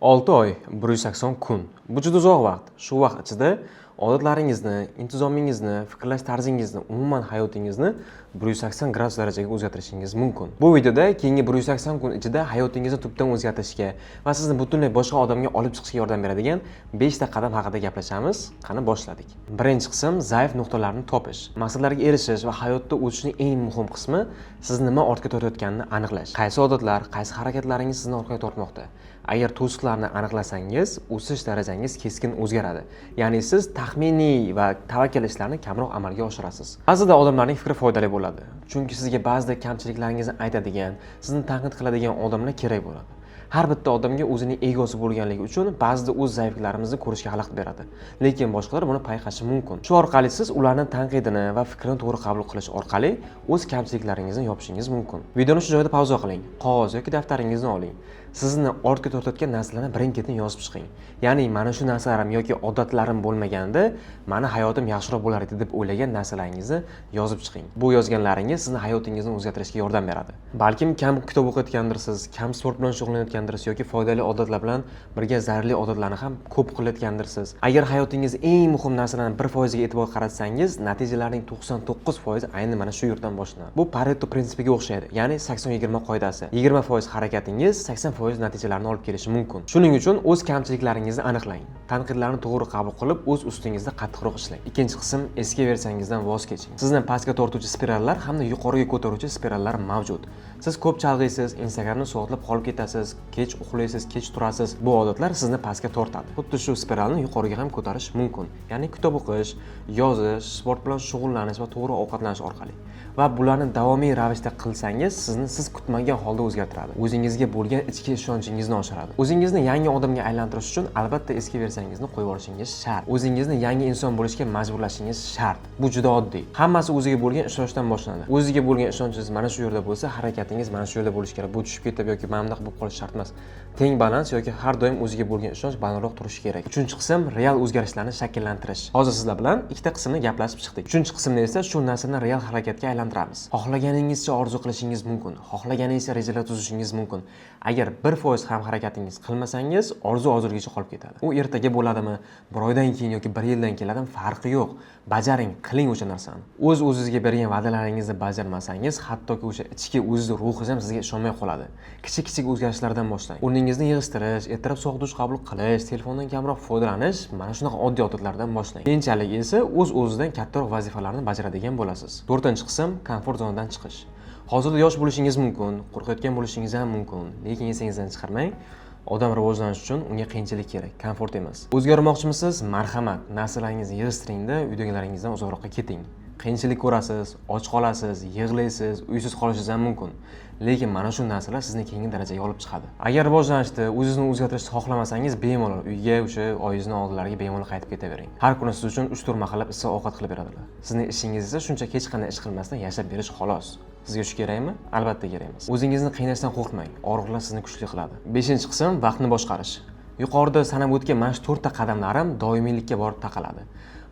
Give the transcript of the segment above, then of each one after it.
6 oy, 180 kun. Bu juda uzoq vaqt. Shu vaqt ichida odatlaringizni, intizomingizni, fikrlash tarzingizni, umuman hayotingizni 180 gradus darajaga o'zgartirishingiz mumkin. Bu videoda keyingi 180 kun ichida hayotingizni tubdan o'zgartirishga va sizni butunlay boshqa odamga olib chiqishga yordam beradigan 5 ta qadam haqida gaplashamiz. Qani boshladik. Birinchi qism zaif nuqtalarni topish. Maqsadlarga erishish va hayotda o'sishning eng muhim qismi siz nima ortga tortayotganini aniqlash. Qaysi odatlar, qaysi harakatlaringiz sizni ortga tortmoqda? Agar to'siqlarni aniqlasangiz, o'sish darajangiz keskin o'zgaradi. Ya'ni siz taxminiy va tavakkal ishlarni kamroq amalga oshirasiz. Ba'zida odamlarning fikri foydali bo'ladi. Chunki sizga ba'zida kamchiliklaringizni aytadigan, sizni tanqid qiladigan odamlar kerak bo'ladi. Har bitta odamga o'zining egosi bo'lganligi uchun ba'zida o'z zaifliklarimizni ko'rishga xalaqit beradi. Lekin boshqalar buni payqashi mumkin. Shu orqali siz ularning tanqidini va fikrini to'g'ri qabul qilish orqali o'z kamchiliklaringizni yopishingiz mumkin. Videoni shu joyda pauza qiling. Qog'oz yoki daftaringizni oling. Sizni ortga tortayotgan narsalarni birin-ketin yozib chiqing. Ya'ni mana shu narsalarim yoki odatlarim bo'lmaganda mani hayotim yaxshiroq bo'lar edi deb o'ylagan narsalaringizni yozib chiqing. Bu yozganlaringiz sizni hayotingizni o'zgartirishga yordam beradi. Balkim kam kitob o'qiyotgandirsiz, kam sport bilan shug'ullanayotgandirsiz yoki foydali odatlar bilan birga zararli odatlarni ham ko'p qilayotgandirsiz. Agar hayotingizda eng muhim narsalarning 1% ga e'tibor qaratsangiz, natijalarning 99% ayni mana shu yerdan boshlanadi. Bu Pareto prinsipiga o'xshaydi. Ya'ni 80-20 qoidasi. 20% harakatingiz 80% natijalarni olib kelishi mumkin. Shuning uchun o'z kamchiliklaringizni aniqlang. Tanqidlarni to'g'ri qabul qilib, o'z ustingizda qattiqroq ishlang. Ikkinchi qism eski versiyangizdan voz keching. Sizni pastga tortuvchi spirallar hamda yuqoriga ko'taruvchi spirallar mavjud. Siz ko'p chalg'iysiz, Instagramni soatlab qolib ketasiz, kech uxlaysiz, kech turasiz. Bu odatlar sizni pastga tortadi. Xuddi shu spiralni yuqoriga ham ko'tarish mumkin. Ya'ni kitob o'qish, yozish, sport bilan shug'ullanish va to'g'ri ovqatlanish orqali. Va bularni davomiy ravishda qilsangiz, siz kutmagan holda o'zgartiradi. O'zingizga bo'lgan ichki ishonchingizni oshiradi. O'zingizni yangi odamga aylantirish uchun albatta eski versiyangizni qo'yib olishingiz shart. O'zingizni yangi inson bo'lishga majburlashingiz shart. Bu juda oddiy. Hammasi o'ziga bo'lgan ishonchdan boshlanadi. O'ziga bo'lgan ishonchingiz mana shu yerda bo'lsa, harakatingiz mana shu yerda bo'lishi kerak. Bu tushib ketib yoki mana bunday bo'lib qolish shart emas. Teng balans yoki har doim o'ziga bo'lgan ishonch balandroq turishi kerak. Uchinchi qism real o'zgarishlarni shakllantirish. Hozir sizlar bilan ikkita qismni gaplashib chiqdik. Uchinchi qismda esa shu narsani real harakatga aylantiramiz. Xohlaganingizcha orzu qilishingiz mumkin. Xohlaganingizcha rejalar tuzishingiz mumkin. Agar 1% ham harakatingiz qilmasangiz, orzu-orzurgacha qolib ketadi. U ertaga bo'ladimi, bir oydan keyin yoki bir yildan keladimi, farqi yo'q. Bajaring, qiling o'sha narsani. O'z-o'zingizga bergan va'dalaringizni bajarmasangiz, hattoki o'sha ichki o'zingiz ruhingiz ham sizga ishonmay qoladi. Kichik-kichik o'zgarishlardan boshlang. O'rningizni yig'ishtirish, ertalab sovuq dush qabul qilish, telefondan kamroq foydalanish, mana shunaqa oddiy odatlardan boshlang. Keyinchalik esa o'z-o'zidan kattaroq vazifalarni bajaradigan bo'lasiz. 4-chi qism komfort zonadan chiqish. Hozirda yosh bo'lishingiz mumkin, qo'rqayotgan bo'lishingiz ham mumkin, lekin esingizdan chiqarmang. Odam rivojlanish uchun unga qiyinchilik kerak, komfort emas. O'zgarmoqchimisiz? Marhamat, narsalaringizni yig'ishtiring-da, uydagalaringizdan uzoqroqqa keting. Qiyinchilik ko'rasiz, och qolasiz, yig'laysiz, uysiz qolishingiz ham mumkin. Lekin mana shu narsalar sizni keyingi darajaga olib chiqadi. Agar rivojlanishni, o'zingizni o'zgartirishni xohlamasangiz, bemalol uyga o'sha oyingizning oldilariga bemalol qaytib ketavering. Har kuni siz uchun 3-4 mahallab issiq ovqat qilib beradilar. Sizning ishingiz esa shuncha hech qanday ish qilmasdan yashab berish xolos. Sizga shu kerakmi? Albatta kerak emas. O'zingizni qiynashdan qo'rqmang. Og'riqlar sizni kuchli qiladi. 5-chi qism vaqtni boshqarish. Yuqorida sanab o'tgan mana shu 4 ta qadamlarim doimiylikka borib taqaladi.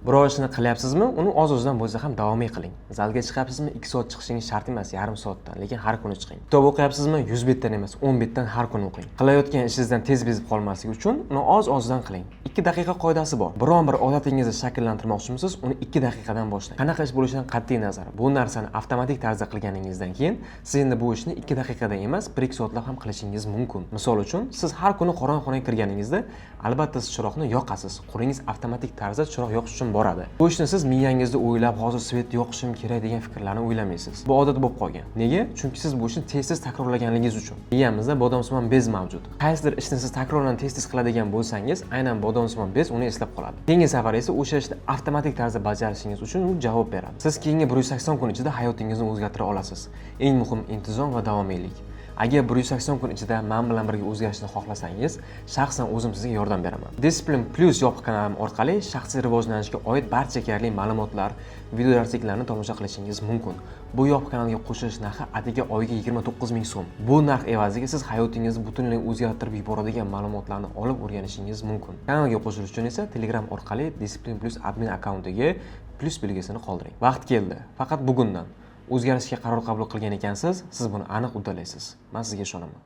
Biror ishni qilyapsizmi, uni oz-ozdan bo'lsa ham davomiy qiling. Zalga chiqyapsizmi, 2 soat chiqishingiz shart emas, yarim soatdan, lekin har kuni chiqing. Kitob o'qiyapsizmi, 100 betdan emas, 10 betdan har kuni o'qing. Qilayotgan ishingizdan tez bezib qolmaslik uchun uni oz-ozdan qiling. 2 daqiqa qoidasi bor. Biron bir odatingizni shakllantirmoqchimisiz, uni 2 daqiqadan boshlang. Qanaqa ish bo'lishidan qat'iy nazar, bu narsani avtomatik tarzda qilganingizdan keyin, siz endi bu ishni 2 daqiqada emas, 1-2 soatlab ham qilishingiz mumkin. Misol uchun, siz har kuni qorong'i kirganingizda, albatta siz chiroqni yoqasiz. Qo'lingiz avtomatik tarzda chiroq yoqish uchun boradi. Bu ishni siz miyangizda o'ylab, hozir svet yoqishim kerak degan fikrlarni o'ylamaysiz. Bu odat bo'lib qolgan. Nega? Chunki siz bu ishni tez-tez takrorlaganligingiz uchun. Miyamizda bodomsimon bez mavjud. Qaysidir ishni siz takrorlan tez-tez qiladigan bo'lsangiz, aynan bodomsimon bez uni eslab qoladi. Keyingi safar esa o'sha ishni avtomatik tarzda bajarishingiz uchun u javob beradi. Siz keyingi 180 kun ichida hayotingizni o'zgartira olasiz. Eng muhim intizom va davomiylik. Agar 180 kun ichida men bilan birga o'zgarishni xohlasangiz, shaxsan o'zim sizga yordam beraman. Discipline Plus yopiq kanalim orqali shaxsiy rivojlanishga oid barcha kerakli ma'lumotlar, video darsliklarni tomosha qilishingiz mumkin. Bu yopiq kanalga qo'shilish narxi atigi oyiga 29 ming so'm. Bu narx evaziga siz hayotingizni butunlay o'zgartirib yuboradigan ma'lumotlarni olib o'rganishingiz mumkin. Kanalga qo'shilish uchun esa Telegram orqali Discipline Plus admin akkauntiga plus belgisini qoldiring. Vaqt keldi. Faqat bugundan o'zgarishga qaror qabul qilgan ekansiz, siz buni aniq uddalaysiz. Men sizga ishonaman.